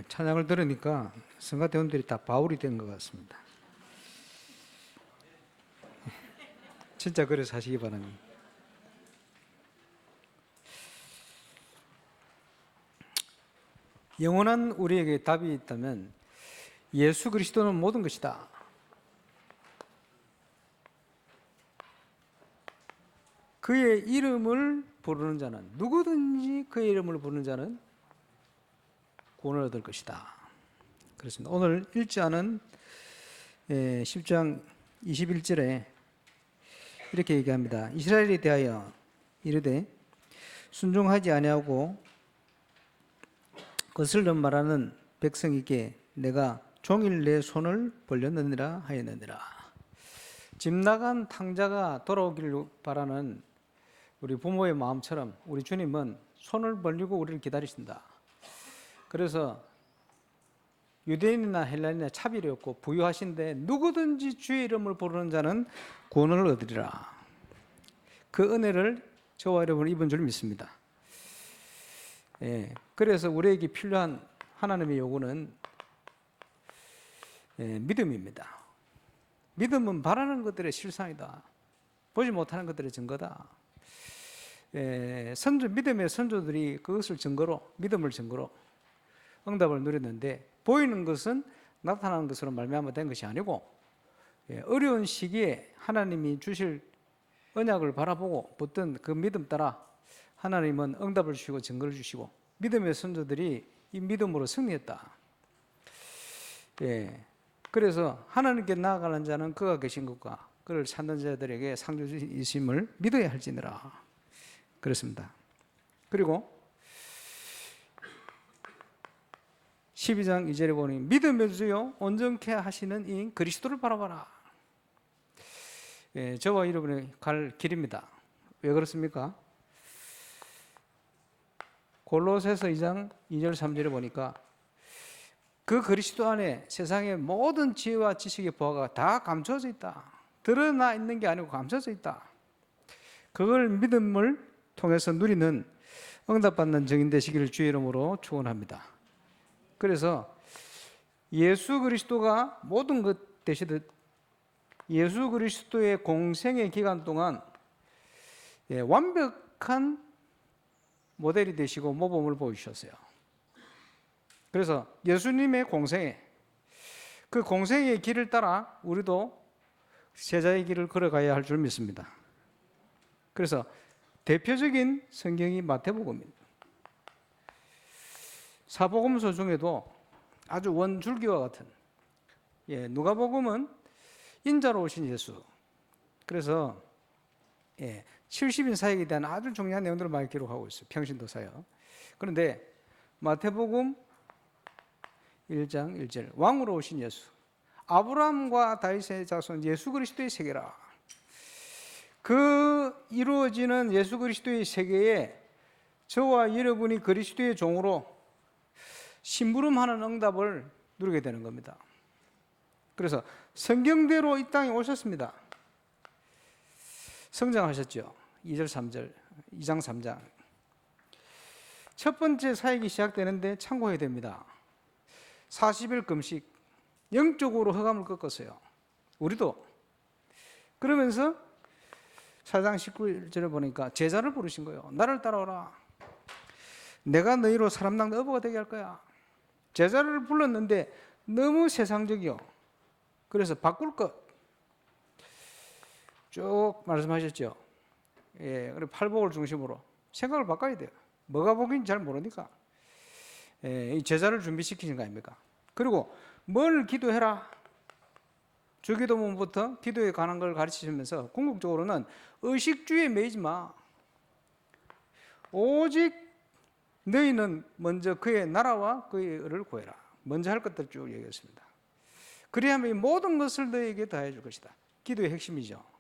찬양을 들으니까 성가대원들이 다 바울이 된 것 같습니다. 진짜 그래서 하시기 바랍니다. 영원한 우리에게 답이 있다면 예수 그리스도는 모든 것이다. 그의 이름을 부르는 자는, 누구든지 그의 이름을 부르는 자는 구원을 얻을 것이다. 그렇습니다. 오늘 읽자는 10장 21절에 이렇게 얘기합니다. 이스라엘에 대하여 이르되 순종하지 아니하고 거슬러 말하는 백성에게 내가 종일 내 손을 벌렸느니라 하였느니라. 집 나간 탕자가 돌아오기를 바라는 우리 부모의 마음처럼 우리 주님은 손을 벌리고 우리를 기다리신다. 그래서 유대인이나 헬라인이나 차별이 없고 부유하신데 누구든지 주의 이름을 부르는 자는 구원을 얻으리라. 그 은혜를 저와 여러분 입은 줄 믿습니다. 그래서 우리에게 필요한 하나님의 요구는 믿음입니다. 믿음은 바라는 것들의 실상이다. 보지 못하는 것들의 증거다. 믿음의 선조들이 그것을 증거로, 믿음을 증거로 응답을 누렸는데, 보이는 것은 나타나는 것으로 말미암아 된 것이 아니고 어려운 시기에 하나님이 주실 언약을 바라보고 붙든 그 믿음 따라 하나님은 응답을 주시고 증거를 주시고 믿음의 선조들이 이 믿음으로 승리했다. 그래서 하나님께 나아가는 자는 그가 계신 것과 그를 찾는 자들에게 상주 주심을 믿어야 할지니라. 그렇습니다. 그리고 12장 2절에 보니 믿음의 주요 온전케 하시는 이 그리스도를 바라봐라. 저와 여러분이 갈 길입니다. 왜 그렇습니까? 골로새서 2장 2절 3절에 보니까 그 그리스도 안에 세상의 모든 지혜와 지식의 보화가 다 감춰져 있다. 드러나 있는 게 아니고 감춰져 있다. 그걸 믿음을 통해서 누리는 응답받는 증인 되시기를 주의 이름으로 축원합니다. 그래서 예수 그리스도가 모든 것 되시듯 예수 그리스도의 공생의 기간 동안 완벽한 모델이 되시고 모범을 보이셨어요. 그래서 예수님의 공생애, 그 공생의 길을 따라 우리도 제자의 길을 걸어가야 할 줄 믿습니다. 그래서 대표적인 성경이 마태복음입니다. 사복음서 중에도 아주 원줄기와 같은, 누가복음은 인자로 오신 예수. 그래서 70인 사역에 대한 아주 중요한 내용들을 많이 기록하고 있어요. 평신도 사역. 그런데 마태복음 1장 1절 왕으로 오신 예수, 아브라함과 다윗의 자손 예수 그리스도의 세계라. 그 이루어지는 예수 그리스도의 세계에 저와 여러분이 그리스도의 종으로 심부름하는 응답을 누리게 되는 겁니다. 그래서 성경대로 이 땅에 오셨습니다. 성장하셨죠. 2절 3절 2장 3장 첫 번째 사역이 시작되는데 참고해야 됩니다. 40일 금식, 영적으로 흑암을 꺾었어요. 우리도. 그러면서 4장 19절에 보니까 제자를 부르신 거예요. 나를 따라오라. 내가 너희로 사람당 어부가 되게 할 거야. 제자를 불렀는데 너무 세상적이요. 그래서 바꿀 것 쭉 말씀하셨죠. 그리고 팔복을 중심으로 생각을 바꿔야 돼요. 뭐가 복인지 잘 모르니까. 이 제자를 준비시키신 거 아닙니까? 그리고 뭘 기도해라. 주기도문부터 기도에 관한 걸 가르치시면서 궁극적으로는 의식주의에 매이지 마. 오직 너희는 먼저 그의 나라와 그의 의를 구해라. 먼저 할 것들 쭉 얘기했습니다. 그리하면 이 모든 것을 너희에게 더해 줄 것이다. 기도의 핵심이죠.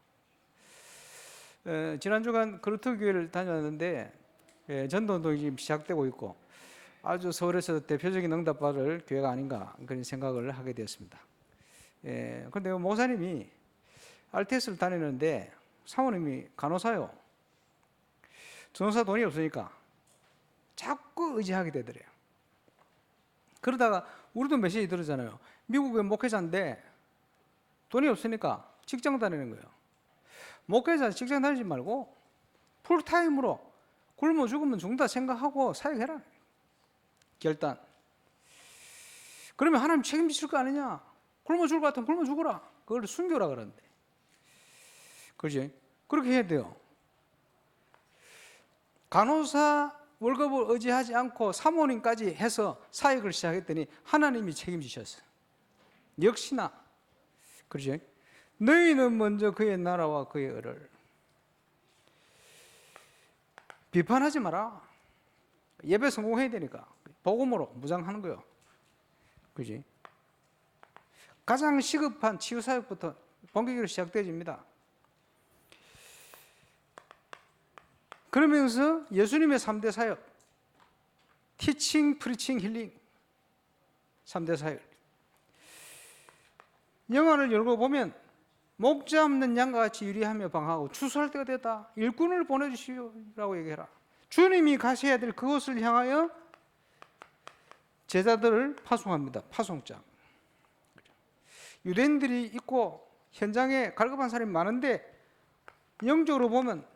지난 주간 그루트 교회를 다녔는데 전도운동이 지금 시작되고 있고 아주 서울에서 대표적인 응답받을 교회가 아닌가 그런 생각을 하게 되었습니다. 그런데 목사님이 RTS를 다니는데 사모님이 간호사요. 전도사 돈이 없으니까 자꾸 의지하게 되더래요. 그러다가 우리도 메시지 들었잖아요. 미국의 목회자인데 돈이 없으니까 직장 다니는 거예요. 목회자 직장 다니지 말고 풀타임으로 굶어 죽으면 죽는다 생각하고 사역해라. 결단. 그러면 하나님 책임지실 거 아니냐? 굶어 죽을 것 같으면 굶어 죽어라. 그걸 순교라 그러는데. 그렇지? 그렇게 해야 돼요. 간호사 월급을 의지하지 않고 사모님까지 해서 사역을 시작했더니 하나님이 책임지셨어요. 역시나. 그렇지? 너희는 먼저 그의 나라와 그의 의를. 비판하지 마라. 예배 성공해야 되니까. 복음으로 무장하는 거예요. 그지? 가장 시급한 치유사역부터 본격적으로 시작되어집니다. 그러면서 예수님의 3대 사역, 티칭, 프리칭, 힐링 3대 사역. 영화를 열고 보면 목자 없는 양과 같이 유리하며 방하고 추수할 때가 됐다. 일꾼을 보내주시오라고 얘기해라. 주님이 가셔야 될 그곳을 향하여 제자들을 파송합니다. 파송장. 유대인들이 있고 현장에 갈급한 사람이 많은데 영적으로 보면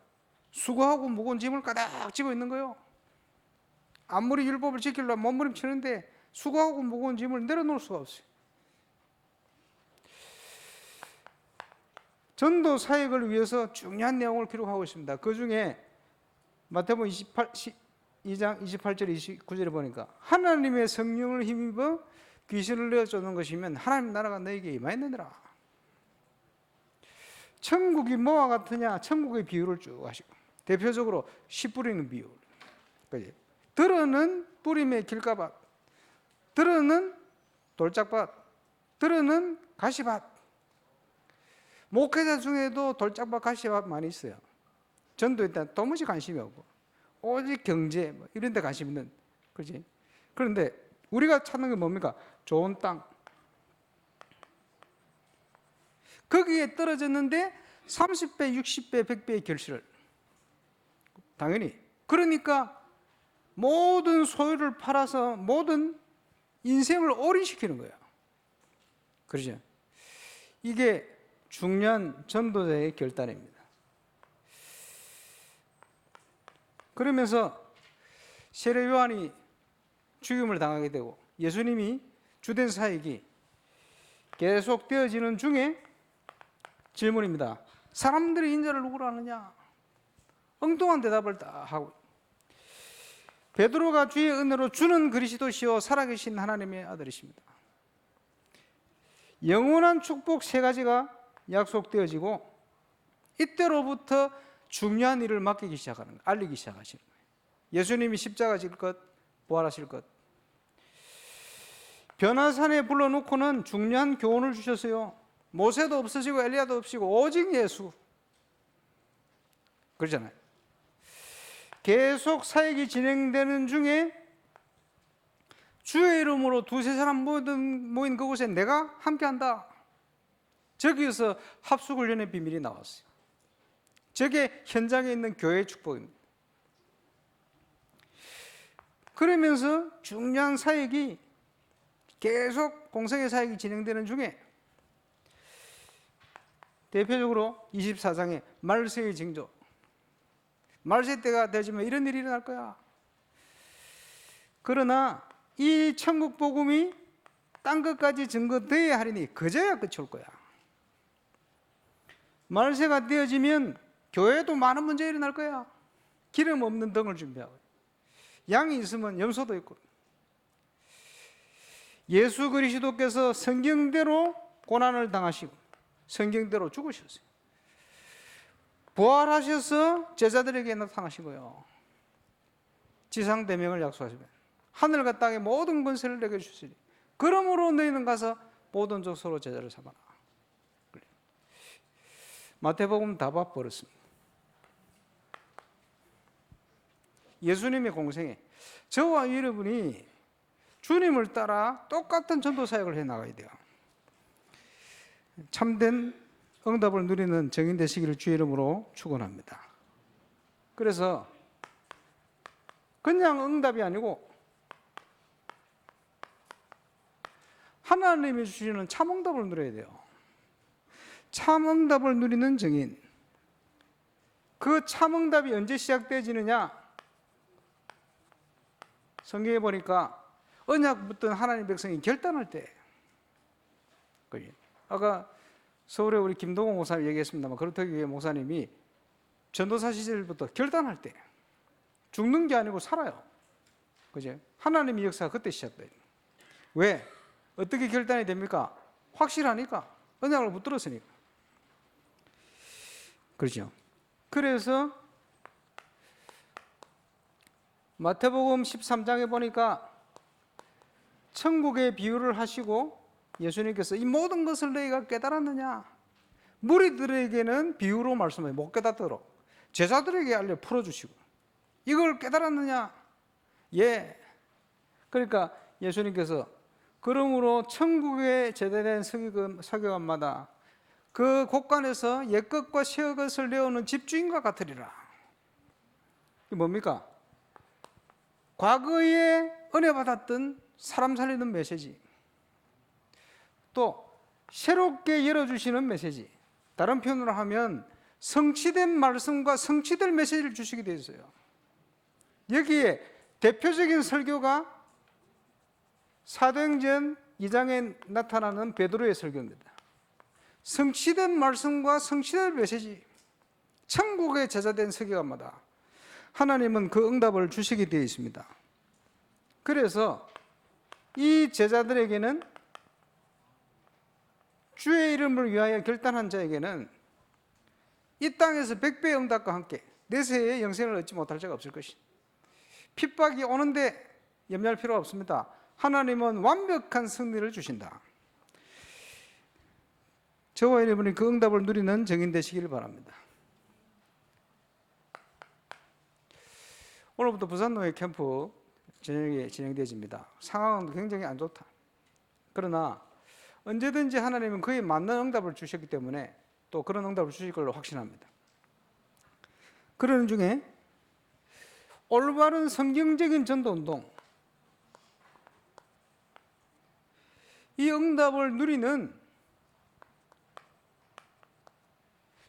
수고하고 무거운 짐을 가득 지고 있는 거예요. 아무리 율법을 지키려면 몸부림치는데 수고하고 무거운 짐을 내려놓을 수가 없어요. 전도 사역을 위해서 중요한 내용을 기록하고 있습니다. 그 중에 마태복음 2장 28절 29절에 보니까 하나님의 성령을 힘입어 귀신을 내어쫓는 것이면 하나님 나라가 너에게 임하였느니라. 천국이 뭐와 같으냐? 천국의 비유를 쭉 하시고 대표적으로 씨 뿌리는 비유. 들어는 뿌림의 길가밭, 들어는 돌짝밭, 들어는 가시밭. 목회자 중에도 돌짝밭, 가시밭 많이 있어요. 전도에 대한 도무지 관심이 없고 오직 경제 이런 데 관심 있는. 그렇지? 그런데 우리가 찾는 게 뭡니까? 좋은 땅. 거기에 떨어졌는데 30배, 60배, 100배의 결실을. 당연히. 그러니까 모든 소유를 팔아서 모든 인생을 올인시키는 거예요. 그렇죠? 이게 중요한 전도자의 결단입니다. 그러면서 세례 요한이 죽임을 당하게 되고 예수님이 주된 사역이 계속 되어지는 중에 질문입니다. 사람들이 인자를 누구로 아느냐? 엉뚱한 대답을 다 하고 베드로가 주의 은혜로 주는 그리스도시요 살아계신 하나님의 아들이십니다. 영원한 축복 3가지가 약속되어지고 이때로부터 중요한 일을 맡기기 시작하는 거예요. 알리기 시작하시는 거예요. 예수님이 십자가 질 것, 부활하실 것. 변화산에 불러놓고는 중요한 교훈을 주셨어요. 모세도 없으시고 엘리야도 없으시고 오직 예수. 그러잖아요. 계속 사역이 진행되는 중에 주의 이름으로 2-3사람 모인 그곳에 내가 함께한다. 저기에서 합숙훈련의 비밀이 나왔어요. 저게 현장에 있는 교회의 축복입니다. 그러면서 중요한 사역이 계속 공생의 사역이 진행되는 중에 대표적으로 24장의 말세의 징조. 말세 때가 되지만 이런 일이 일어날 거야. 그러나 이 천국 복음이 딴 것까지 증거되어야 하리니 그저야 끝이 올 거야. 말세가 되어지면 교회도 많은 문제가 일어날 거야. 기름 없는 등을 준비하고 양이 있으면 염소도 있고. 예수 그리스도께서 성경대로 고난을 당하시고 성경대로 죽으셨어요. 부활하셔서 제자들에게 나타나시고요. 지상대명을 약속하시면 하늘과 땅의 모든 권세를 내게 주시리. 그러므로 너희는 가서 모든 족속으로 제자를 삼아라. 마태복음 다 봐버렸습니다. 예수님의 공생에 저와 여러분이 주님을 따라 똑같은 전도 사역을 해나가야 돼요. 참된 응답을 누리는 증인 되시기를 주의 이름으로 축원합니다. 그래서 그냥 응답이 아니고 하나님이 주시는 참응답을 누려야 돼요. 참응답을 누리는 증인. 그 참응답이 언제 시작되어지느냐? 성경에 보니까 언약 붙던 하나님 백성이 결단할 때. 아까 서울에 우리 김동호 목사님 얘기했습니다만 그렇다기 목사님이 전도사 시절부터 결단할 때 죽는 게 아니고 살아요. 그죠? 하나님의 역사가 그때 시작돼요. 왜? 어떻게 결단이 됩니까? 확실하니까. 언약을 붙들었으니까. 그렇죠. 그래서 마태복음 13장에 보니까 천국의 비유를 하시고 예수님께서 이 모든 것을 너희가 깨달았느냐? 무리들에게는 비유로 말씀해 못 깨닫도록 제자들에게 알려 풀어주시고 이걸 깨달았느냐? 예. 그러니까 예수님께서 그러므로 천국에 제대된 서기관마다 그 곳간에서 옛것과 새것을 내어놓은 집주인과 같으리라. 이게 뭡니까? 과거에 은혜 받았던 사람 살리는 메시지, 또 새롭게 열어주시는 메시지, 다른 표현으로 하면 성취된 말씀과 성취될 메시지를 주시게 되어 있어요. 여기에 대표적인 설교가 사도행전 2장에 나타나는 베드로의 설교입니다. 성취된 말씀과 성취될 메시지, 천국의 제자된 서기관마다 하나님은 그 응답을 주시게 되어 있습니다. 그래서 이 제자들에게는 주의 이름을 위하여 결단한 자에게는 이 땅에서 100배의 응답과 함께 내세의 영생을 얻지 못할 자가 없을 것이다. 핍박이 오는데 염려할 필요가 없습니다. 하나님은 완벽한 승리를 주신다. 저와 여러분이 그 응답을 누리는 증인 되시기를 바랍니다. 오늘부터 부산노예 캠프 저녁에 진행되어집니다. 상황은 굉장히 안 좋다. 그러나 언제든지 하나님은 그에 맞는 응답을 주셨기 때문에 또 그런 응답을 주실 걸로 확신합니다. 그러는 중에 올바른 성경적인 전도운동, 이 응답을 누리는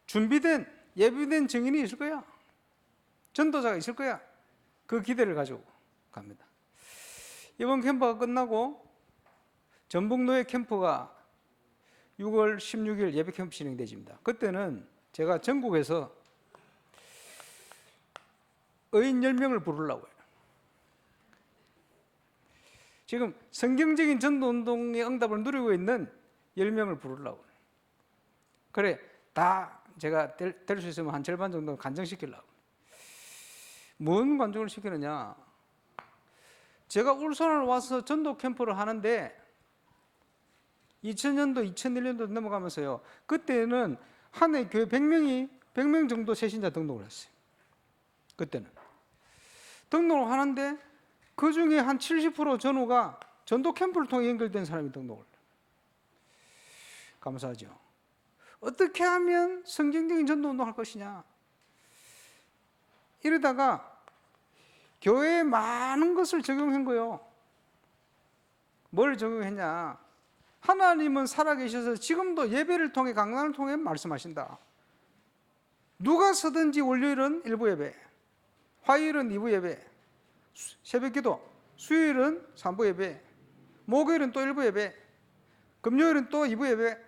준비된 예비된 증인이 있을 거야. 전도자가 있을 거야. 그 기대를 가지고 갑니다. 이번 캠프가 끝나고 전북노예 캠프가 6월 16일 예배 캠프 진행되집니다. 그때는 제가 전국에서 의인 10명을 부르려고 해요. 지금 성경적인 전도운동의 응답을 누리고 있는 10명을 부르려고 해요. 그래, 다 제가 될 수 있으면 한 절반 정도 간증시키려고. 뭔 간증을 시키느냐? 제가 울산을 와서 전도 캠프를 하는데 2000년도, 2001년도 넘어가면서요. 그때는 한 해 교회 100명 정도 새신자 등록을 했어요. 그때는. 등록을 하는데 그 중에 한 70% 전후가 전도 캠프를 통해 연결된 사람이 등록을 해요. 감사하죠. 어떻게 하면 성경적인 전도 운동할 것이냐? 이러다가 교회에 많은 것을 적용한 거예요. 뭘 적용했냐? 하나님은 살아계셔서 지금도 예배를 통해 강단을 통해 말씀하신다. 누가 서든지 월요일은 일부 예배, 화요일은 2부 예배, 새벽기도, 수요일은 3부 예배, 목요일은 또 1부 예배, 금요일은 또 2부 예배,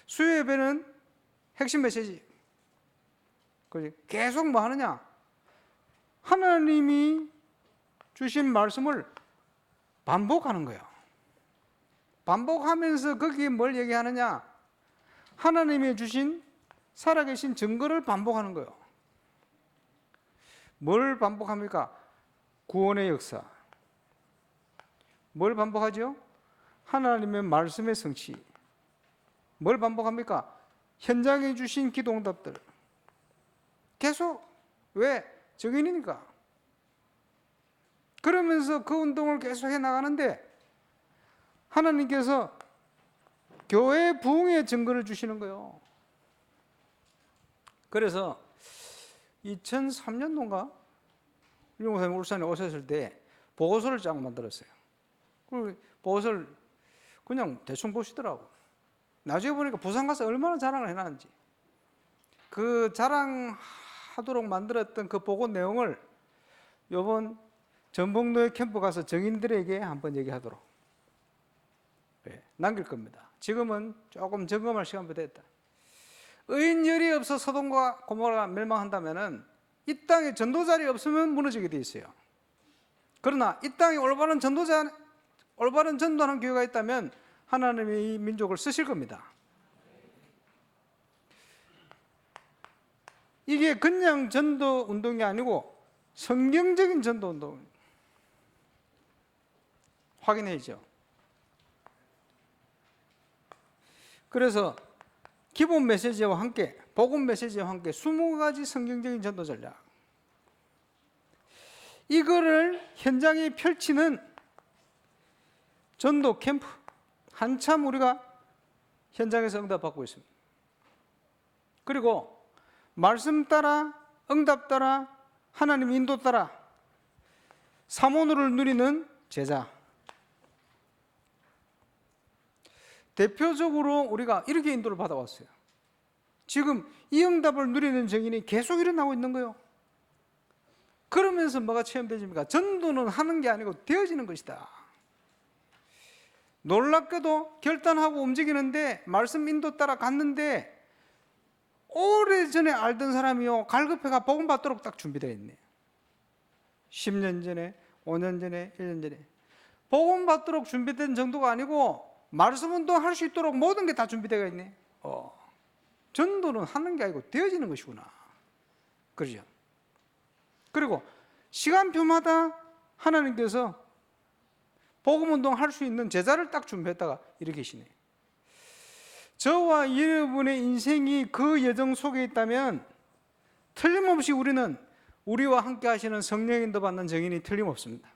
수요 예배는 핵심 메시지. 계속 뭐 하느냐? 하나님이 주신 말씀을 반복하는 거예요. 반복하면서 거기에 뭘 얘기하느냐? 하나님이 주신 살아계신 증거를 반복하는 거예요. 뭘 반복합니까? 구원의 역사. 뭘 반복하죠? 하나님의 말씀의 성취. 뭘 반복합니까? 현장에 주신 기도응답들. 계속. 왜? 증인이니까. 그러면서 그 운동을 계속 해나가는데 하나님께서 교회 부흥의 증거를 주시는 거예요. 그래서 2003년도인가? 유목사님 울산에 오셨을 때 보고서를 쫙 만들었어요. 그 보고서를 그냥 대충 보시더라고. 나중에 보니까 부산 가서 얼마나 자랑을 해놨는지. 그 자랑하도록 만들었던 그 보고 내용을 요번 전북노예 캠프 가서 정인들에게 한번 얘기하도록 남길 겁니다. 지금은 조금 점검할 시간이 됐다. 의인열이 없어 소돔과 고모라가 멸망한다면은 이 땅에 전도자리 없으면 무너지게 돼 있어요. 그러나 이 땅에 올바른 전도하는 교회가 있다면 하나님이 이 민족을 쓰실 겁니다. 이게 그냥 전도 운동이 아니고 성경적인 전도 운동. 확인해야죠. 그래서 기본 메시지와 함께 복음 메시지와 함께 20가지 성경적인 전도 전략, 이거를 현장에 펼치는 전도 캠프, 한참 우리가 현장에서 응답받고 있습니다. 그리고 말씀 따라, 응답 따라, 하나님 인도 따라 사모노를 누리는 제자. 대표적으로 우리가 이렇게 인도를 받아왔어요. 지금 이 응답을 누리는 정인이 계속 일어나고 있는 거예요. 그러면서 뭐가 체험되집니까? 전도는 하는 게 아니고 되어지는 것이다. 놀랍게도 결단하고 움직이는데 말씀 인도 따라 갔는데 오래전에 알던 사람이요 갈급해가 복음 받도록 딱 준비되어 있네. 10년 전에, 5년 전에, 1년 전에 복음 받도록 준비된 정도가 아니고 말씀 운동 할 수 있도록 모든 게 다 준비되어 있네. 전도는 하는 게 아니고 되어지는 것이구나. 그러죠. 그리고 시간표마다 하나님께서 복음 운동 할 수 있는 제자를 딱 준비했다가 이렇게 계시네. 저와 여러분의 인생이 그 여정 속에 있다면 틀림없이 우리는 우리와 함께 하시는 성령 인도 받는 정인이 틀림없습니다.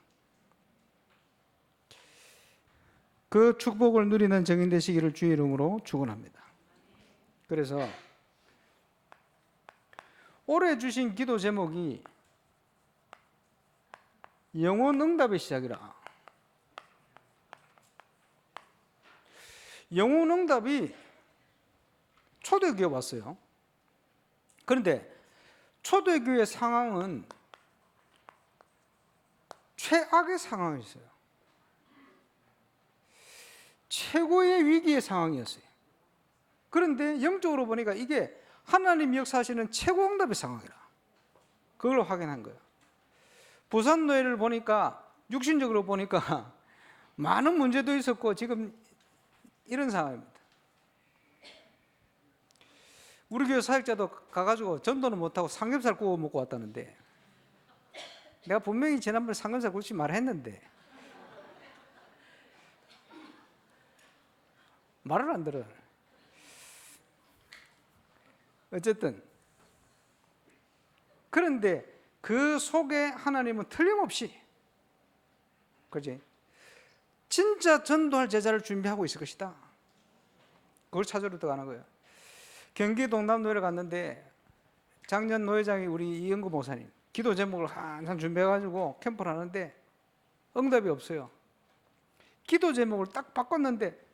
그 축복을 누리는 정인 되시기를 주의 이름으로 축원합니다. 그래서 올해 주신 기도 제목이 영혼 응답의 시작이라. 영혼 응답이 초대교회 왔어요. 그런데 초대교회 상황은 최악의 상황이었어요. 최고의 위기의 상황이었어요. 그런데 영적으로 보니까 이게 하나님 역사하시는 최고 응답의 상황이라. 그걸 확인한 거예요. 부산 노예를 보니까 육신적으로 보니까 많은 문제도 있었고 지금 이런 상황입니다. 우리 교회 사역자도 가가지고 전도는 못하고 삼겹살 구워 먹고 왔다는데, 내가 분명히 지난번에 삼겹살 굽지 말라 했는데 말을 안 들어. 어쨌든 그런데 그 속에 하나님은 틀림없이, 그지? 진짜 전도할 제자를 준비하고 있을 것이다. 그걸 찾으러 들어가는 거예요. 경기 동남 노예를 갔는데 작년 노회장이 우리 이영구 목사님 기도 제목을 항상 준비해가지고 캠프를 하는데 응답이 없어요. 기도 제목을 딱 바꿨는데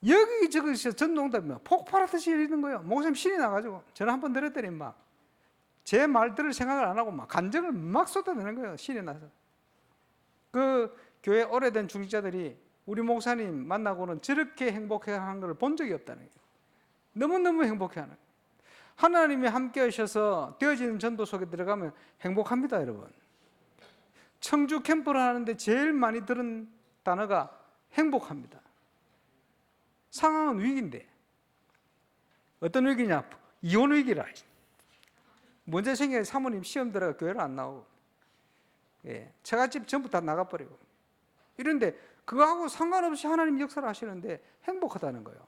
여기저기서 전도응답이 폭발하듯이 열리는 거예요. 목사님 신이 나가지고 전화 한번 드렸더니 막 제 말 들을 생각을 안 하고 막 간증을 막 쏟아내는 거예요. 신이 나서. 그 교회 오래된 중직자들이 우리 목사님 만나고는 저렇게 행복해하는 걸 본 적이 없다는 거예요. 너무너무 행복해하는 거예요. 하나님이 함께 하셔서 되어지는 전도 속에 들어가면 행복합니다, 여러분. 청주 캠프를 하는데 제일 많이 들은 단어가 행복합니다. 상황은 위기인데 어떤 위기냐? 이혼 위기라. 문제 생겨 사모님 시험 들어가 교회를 안 나오고, 처갓집 전부 다 나가버리고, 이런데 그거하고 상관없이 하나님 역사를 하시는데 행복하다는 거예요.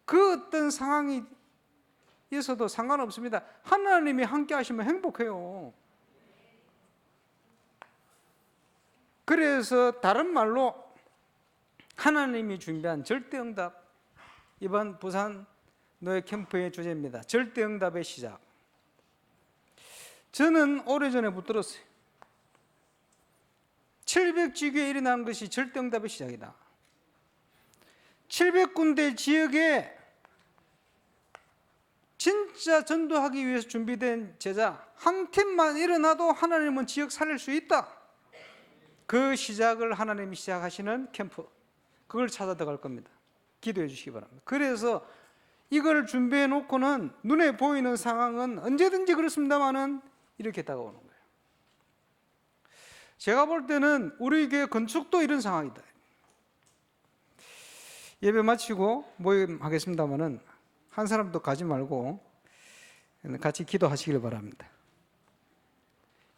그 어떤 상황이 있어도 상관없습니다. 하나님이 함께 하시면 행복해요. 그래서 다른 말로 하나님이 준비한 절대응답, 이번 부산 노예 캠프의 주제입니다. 절대응답의 시작. 저는 오래전에 붙들었어요. 700지교에 일어난 것이 절대응답의 시작이다. 700군데 지역에 진짜 전도하기 위해서 준비된 제자 한 팀만 일어나도 하나님은 지역 살릴 수 있다. 그 시작을 하나님이 시작하시는 캠프, 그걸 찾아 들어갈 겁니다. 기도해 주시기 바랍니다. 그래서 이걸 준비해 놓고는 눈에 보이는 상황은 언제든지 그렇습니다만은 이렇게 다가오는 거예요. 제가 볼 때는 우리 교회 건축도 이런 상황이다. 예배 마치고 모임하겠습니다만은 한 사람도 가지 말고 같이 기도하시길 바랍니다.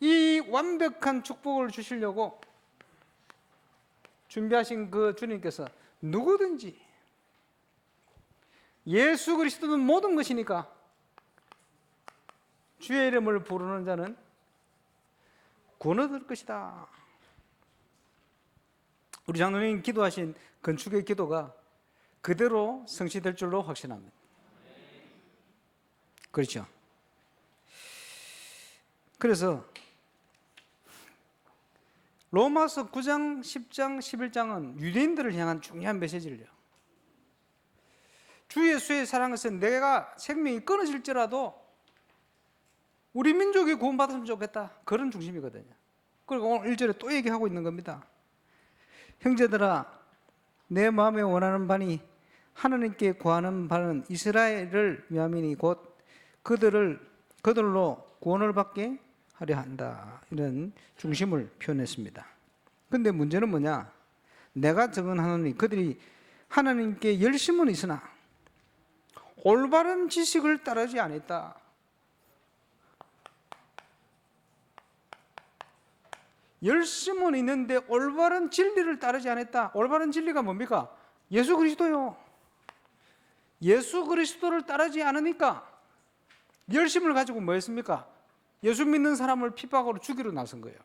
이 완벽한 축복을 주시려고 준비하신 그 주님께서 누구든지, 예수 그리스도는 모든 것이니까 주의 이름을 부르는 자는 구원 얻을 것이다. 우리 장로님 기도하신 건축의 기도가 그대로 성취될 줄로 확신합니다. 그렇죠? 그래서 로마서 9장, 10장, 11장은 유대인들을 향한 중요한 메시지를 줘요. 주 예수의 사랑에서 내가 생명이 끊어질지라도 우리 민족이 구원받았으면 좋겠다. 그런 중심이거든요. 그리고 오늘 1절에 또 얘기하고 있는 겁니다. 형제들아, 내 마음에 원하는 바니 하나님께 구하는 바는 이스라엘을 위함이니 곧 그들로 구원을 받게 하려 한다. 이런 중심을 표현했습니다. 그런데 문제는 뭐냐? 내가 증언하노니 그들이 하나님께 열심은 있으나 올바른 지식을 따르지 않았다. 열심은 있는데 올바른 진리를 따르지 않았다. 올바른 진리가 뭡니까? 예수 그리스도요. 예수 그리스도를 따르지 않으니까 열심을 가지고 뭐 했습니까? 예수 믿는 사람을 핍박으로 죽이러 나선 거예요.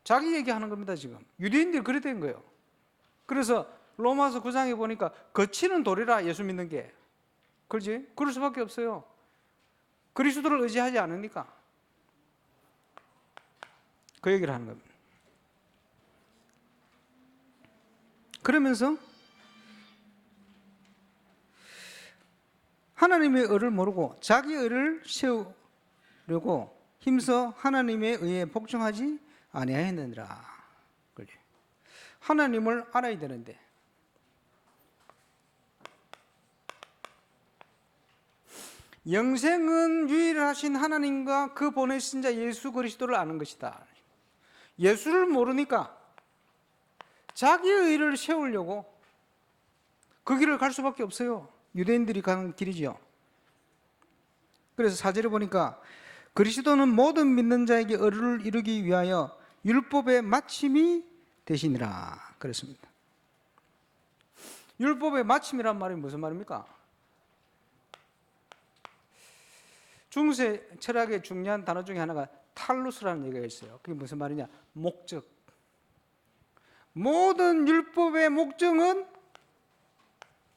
자기 얘기하는 겁니다. 지금 유대인들이 그래 된 거예요. 그래서 로마서 9장에 보니까 거치는 돌이라 예수 믿는 게. 그렇지? 그럴 수밖에 없어요. 그리스도를 의지하지 않으니까. 그 얘기를 하는 겁니다. 그러면서 하나님의 의를 모르고 자기 의를 세우려고 힘써 하나님의 의에 복종하지 아니하였느니라. 하나님을 알아야 되는데 영생은 유일하신 하나님과 그 보내신 자 예수 그리스도를 아는 것이다. 예수를 모르니까 자기의 의를 세우려고 그 길을 갈 수밖에 없어요. 유대인들이 가는 길이죠. 그래서 4절에 보니까 그리스도는 모든 믿는 자에게 의를 이루기 위하여 율법의 마침이 되시니라 그랬습니다. 율법의 마침이란 말이 무슨 말입니까? 중세 철학의 중요한 단어 중에 하나가 탈루스라는 얘기가 있어요. 그게 무슨 말이냐? 목적. 모든 율법의 목적은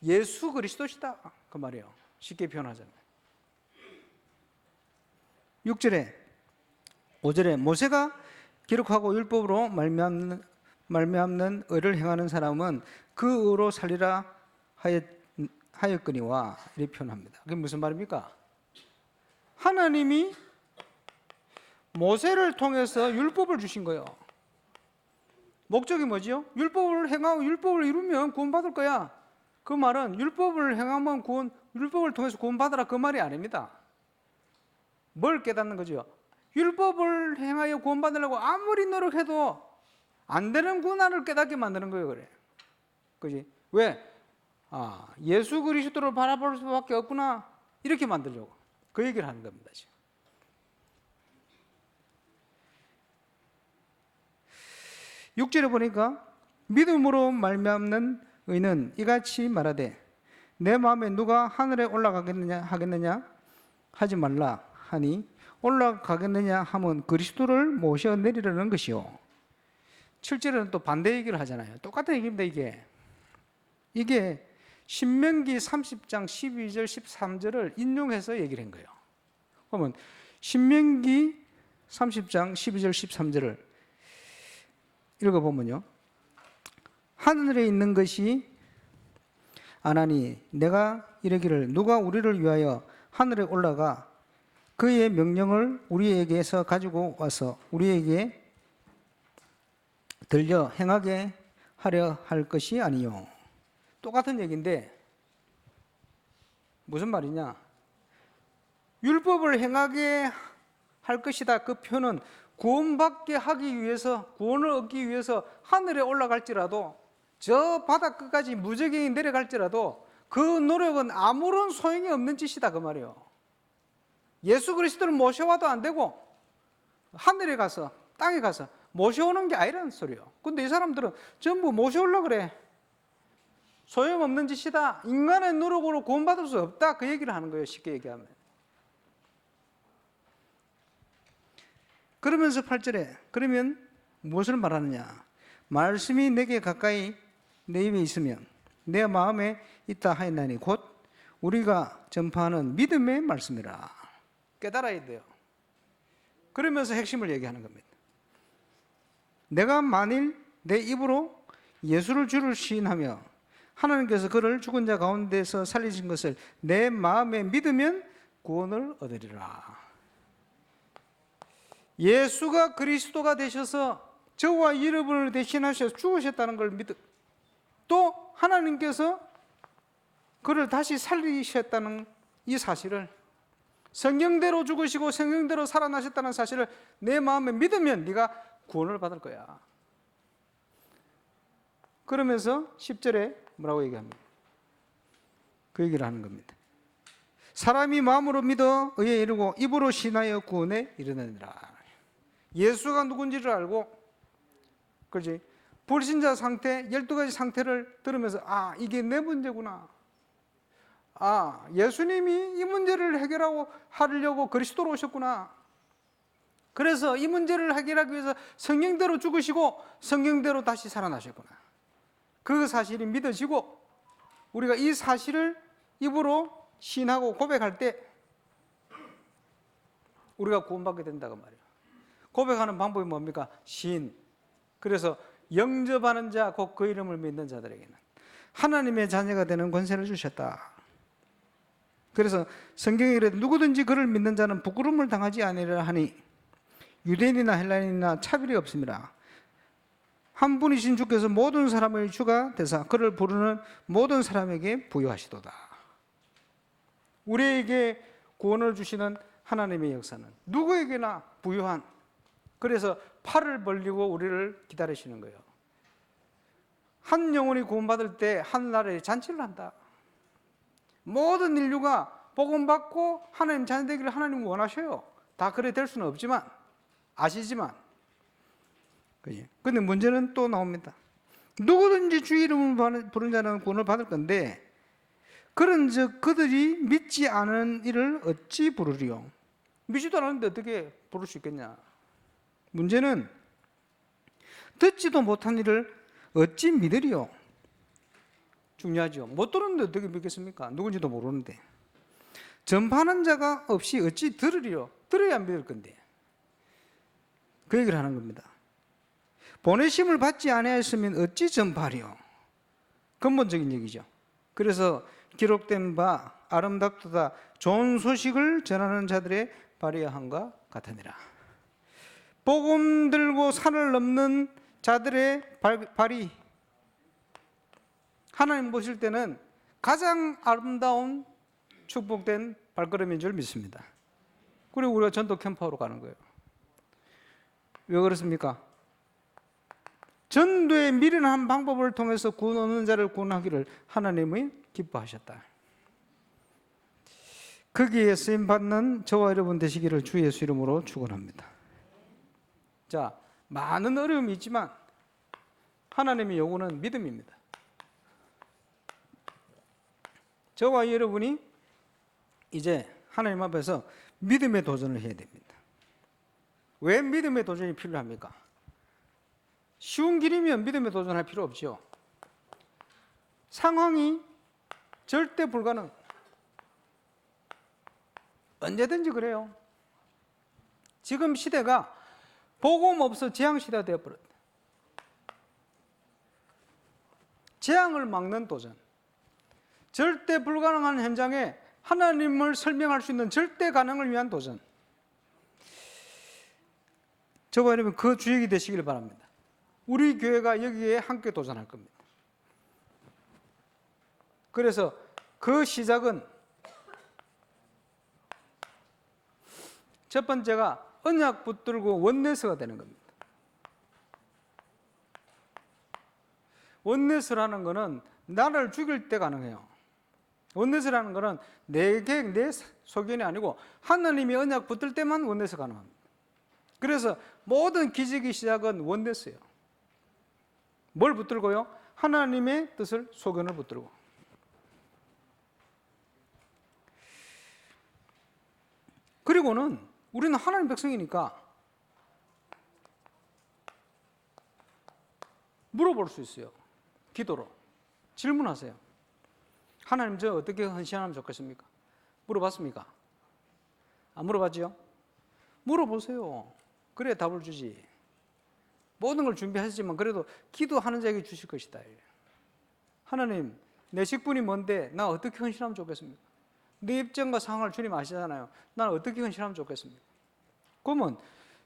예수 그리스도시다. 그 말이에요. 쉽게 표현하자면. 6절에 5절에 모세가 기록하고 율법으로 말미암는 의를 행하는 사람은 그 의로 살리라 하였거니와 이렇게 표현합니다. 그게 무슨 말입니까? 하나님이 모세를 통해서 율법을 주신 거예요. 목적이 뭐지요? 율법을 행하고 율법을 이루면 구원받을 거야. 그 말은 율법을 행하면 율법을 통해서 구원받으라 그 말이 아닙니다. 뭘 깨닫는 거죠? 율법을 행하여 구원받으려고 아무리 노력해도 안 되는 고난을 깨닫게 만드는 거예요. 그래. 그지? 왜? 예수 그리스도를 바라볼 수밖에 없구나. 이렇게 만들려고. 그 얘기를 하는 겁니다. 지금. (6절에) 보니까 믿음으로 말미암는 의는 이같이 말하되 내 마음에 누가 하늘에 올라가겠느냐 하겠느냐 하지 말라 하니 올라가겠느냐 하면 그리스도를 모셔 내리려는 것이요. 7절에는 또 반대 얘기를 하잖아요. 똑같은 얘기입니다. 이게 신명기 30장 12절 13절을 인용해서 얘기를 한 거예요. 그러면 신명기 30장 12절 13절을 읽어보면요, 하늘에 있는 것이 안 하니 내가 이르기를 누가 우리를 위하여 하늘에 올라가 그의 명령을 우리에게서 가지고 와서 우리에게 들려 행하게 하려 할 것이 아니요. 똑같은 얘기인데 무슨 말이냐? 율법을 행하게 할 것이다. 그 표는 구원받게 하기 위해서, 구원을 얻기 위해서 하늘에 올라갈지라도 저 바닥 끝까지 무적행이 내려갈지라도 그 노력은 아무런 소용이 없는 짓이다 그 말이에요. 예수 그리스도를 모셔와도 안 되고 하늘에 가서 땅에 가서 모셔오는 게 아니라는 소리예요. 근데 이 사람들은 전부 모셔오려고 그래. 소용없는 짓이다. 인간의 노력으로 구원받을 수 없다. 그 얘기를 하는 거예요. 쉽게 얘기하면. 그러면서 8절에 그러면 무엇을 말하느냐? 말씀이 내게 가까이 내 입에 있으면 내 마음에 있다 하였나니 곧 우리가 전파하는 믿음의 말씀이라. 깨달아야 돼요. 그러면서 핵심을 얘기하는 겁니다. 내가 만일 내 입으로 예수를 주를 시인하며 하나님께서 그를 죽은 자 가운데서 살리신 것을 내 마음에 믿으면 구원을 얻으리라. 예수가 그리스도가 되셔서 저와 여러분을 대신하셔서 죽으셨다는 걸 믿어, 또 하나님께서 그를 다시 살리셨다는 이 사실을, 성경대로 죽으시고 성경대로 살아나셨다는 사실을 내 마음에 믿으면 네가 구원을 받을 거야. 그러면서 10절에 뭐라고 얘기합니까? 그 얘기를 하는 겁니다. 사람이 마음으로 믿어 의에 이르고 입으로 신하여 구원에 이르느니라. 예수가 누군지를 알고, 그렇지? 불신자 상태, 12가지 상태를 들으면서 아, 이게 내 문제구나. 아, 예수님이 이 문제를 하려고 그리스도로 오셨구나. 그래서 이 문제를 해결하기 위해서 성경대로 죽으시고 성경대로 다시 살아나셨구나. 그 사실이 믿어지고 우리가 이 사실을 입으로 시인하고 고백할 때 우리가 구원받게 된다고 말이에요. 고백하는 방법이 뭡니까? 시인. 그래서 영접하는 자, 곧 그 이름을 믿는 자들에게는 하나님의 자녀가 되는 권세를 주셨다. 그래서 성경에 이르되 누구든지 그를 믿는 자는 부끄러움을 당하지 아니하리라 하니 유대인이나 헬라인이나 차별이 없습니다. 한 분이신 주께서 모든 사람의 주가 되사 그를 부르는 모든 사람에게 부여하시도다. 우리에게 구원을 주시는 하나님의 역사는 누구에게나 부여한, 그래서 팔을 벌리고 우리를 기다리시는 거예요. 한 영혼이 구원받을 때 하늘나라에 잔치를 한다. 모든 인류가 복음받고 하나님 자녀 되기를 하나님 원하셔요. 다 그래 될 수는 없지만, 아시지만. 그런데 문제는 또 나옵니다. 누구든지 주 이름을 부르는 자는 구원을 받을 건데 그런즉 그들이 믿지 않은 이를 어찌 부르리요? 믿지도 않았는데 어떻게 부를 수 있겠냐? 문제는 듣지도 못한 일을 어찌 믿으리요? 중요하죠. 못 들었는데 어떻게 믿겠습니까? 누군지도 모르는데. 전파하는 자가 없이 어찌 들으리요? 들어야 믿을 건데. 그 얘기를 하는 겁니다. 보내심을 받지 아니하였으면 어찌 전파하리요? 근본적인 얘기죠. 그래서 기록된 바 아름답도다 좋은 소식을 전하는 자들의 발이야 함과 같으니라. 복음 들고 산을 넘는 자들의 발이 하나님 보실 때는 가장 아름다운 축복된 발걸음인 줄 믿습니다. 그리고 우리가 전도 캠프하러 가는 거예요. 왜 그렇습니까? 전도의 미련한 방법을 통해서 구원 얻는 자를 구원하기를 하나님이 기뻐하셨다. 거기에 쓰임받는 저와 여러분 되시기를 주 예수 이름으로 축원합니다. 자, 많은 어려움이 있지만 하나님의 요구는 믿음입니다. 저와 여러분이 이제 하나님 앞에서 믿음의 도전을 해야 됩니다. 왜 믿음의 도전이 필요합니까? 쉬운 길이면 믿음의 도전할 필요 없죠. 상황이 절대 불가능. 언제든지 그래요. 지금 시대가 복음 없어 재앙 시대가 되어버렸다. 재앙을 막는 도전. 절대 불가능한 현장에 하나님을 설명할 수 있는 절대 가능을 위한 도전. 저와 여러분 그 주역이 되시길 바랍니다. 우리 교회가 여기에 함께 도전할 겁니다. 그래서 그 시작은 첫 번째가 언약 붙들고 원내스가 되는 겁니다. 원내스라는 것은 나를 죽일 때 가능해요. 원내스라는 것은 내 계획, 내 소견이 아니고 하나님이 언약 붙들 때만 원내스 가능합니다. 그래서 모든 기적의 시작은 원내스예요. 뭘 붙들고요? 하나님의 뜻을, 소견을 붙들고. 그리고는 우리는 하나님 백성이니까 물어볼 수 있어요. 기도로. 질문하세요. 하나님, 저 어떻게 헌신하면 좋겠습니까? 물어봤습니까? 안 물어봤지요? 물어보세요. 그래야 답을 주지. 모든 걸 준비하시지만 그래도 기도하는 자에게 주실 것이다. 하나님, 내 직분이 뭔데 나 어떻게 헌신하면 좋겠습니까? 내 입장과 상황을 주님 아시잖아요. 나는 어떻게 헌신하면 좋겠습니까? 그러면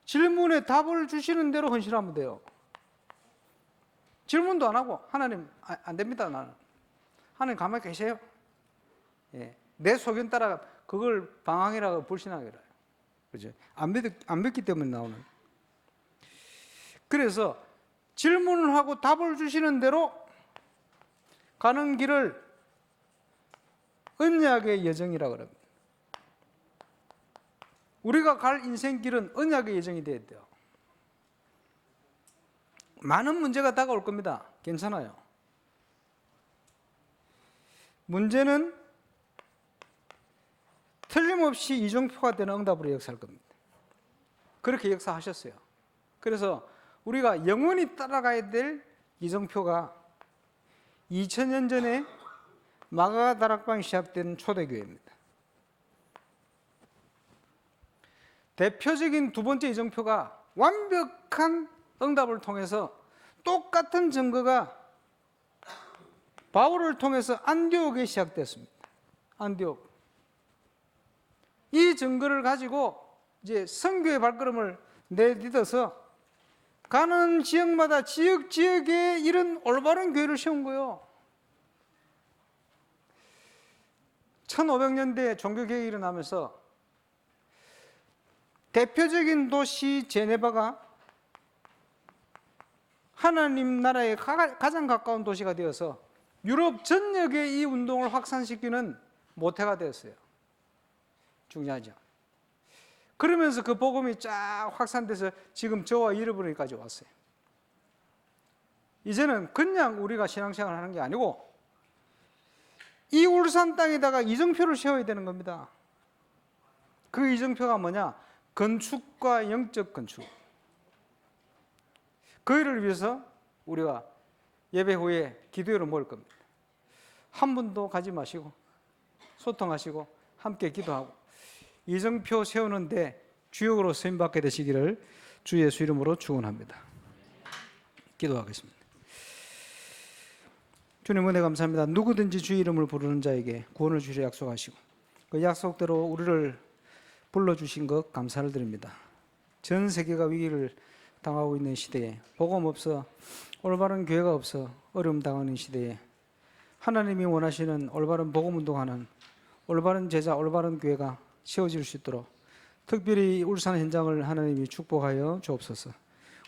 질문에 답을 주시는 대로 헌신하면 돼요. 질문도 안 하고 하나님 안 됩니다. 나는. 하나님 가만히 계세요. 예. 내 소견 따라 그걸 방황이라고 불신하기라. 그죠? 안 믿기 때문에 나오는. 그래서 질문을 하고 답을 주시는 대로 가는 길을 언약의 여정이라고 합니다. 우리가 갈 인생길은 언약의 여정이 돼야 돼요. 많은 문제가 다가올 겁니다. 괜찮아요. 문제는 틀림없이 이정표가 되는 응답으로 역사할 겁니다. 그렇게 역사하셨어요. 그래서 우리가 영원히 따라가야 될 이정표가 2000년 전에 마가다락방이 시작된 초대교회입니다. 대표적인 두 번째 이정표가 완벽한 응답을 통해서 똑같은 증거가 바울을 통해서 안디옥에 시작됐습니다. 안디옥. 이 증거를 가지고 이제 선교의 발걸음을 내딛어서 가는 지역마다 지역에 이런 올바른 교회를 세운 거예요. 1500년대 종교개혁이 일어나면서 대표적인 도시 제네바가 하나님 나라에 가장 가까운 도시가 되어서 유럽 전역에 이 운동을 확산시키는 모태가 되었어요. 중요하죠. 그러면서 그 복음이 쫙 확산돼서 지금 저와 여러분에게까지 왔어요. 이제는 그냥 우리가 신앙생활을 하는 게 아니고 이 울산 땅에다가 이정표를 세워야 되는 겁니다. 그 이정표가 뭐냐? 건축과 영적 건축. 그 일을 위해서 우리가 예배 후에 기도회를 모을 겁니다. 한 분도 가지 마시고 소통하시고 함께 기도하고 이정표 세우는데 주역으로 쓰임받게 되시기를 주 예수 이름으로 축원합니다. 기도하겠습니다. 주님 은혜 감사합니다. 누구든지 주의 이름을 부르는 자에게 구원을 주시려 약속하시고 그 약속대로 우리를 불러주신 것 감사를 드립니다. 전 세계가 위기를 당하고 있는 시대에 복음 없어 올바른 교회가 없어 어려움 당하는 시대에 하나님이 원하시는 올바른 복음 운동하는 올바른 제자 올바른 교회가 세워질 수 있도록 특별히 울산 현장을 하나님이 축복하여 주옵소서.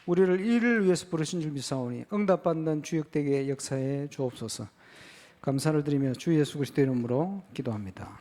우리를 이를 위해서 부르신 줄 믿사오니 응답받는 주역되게 역사해 주옵소서. 감사를 드리며 주 예수 그리스도 이름으로 기도합니다.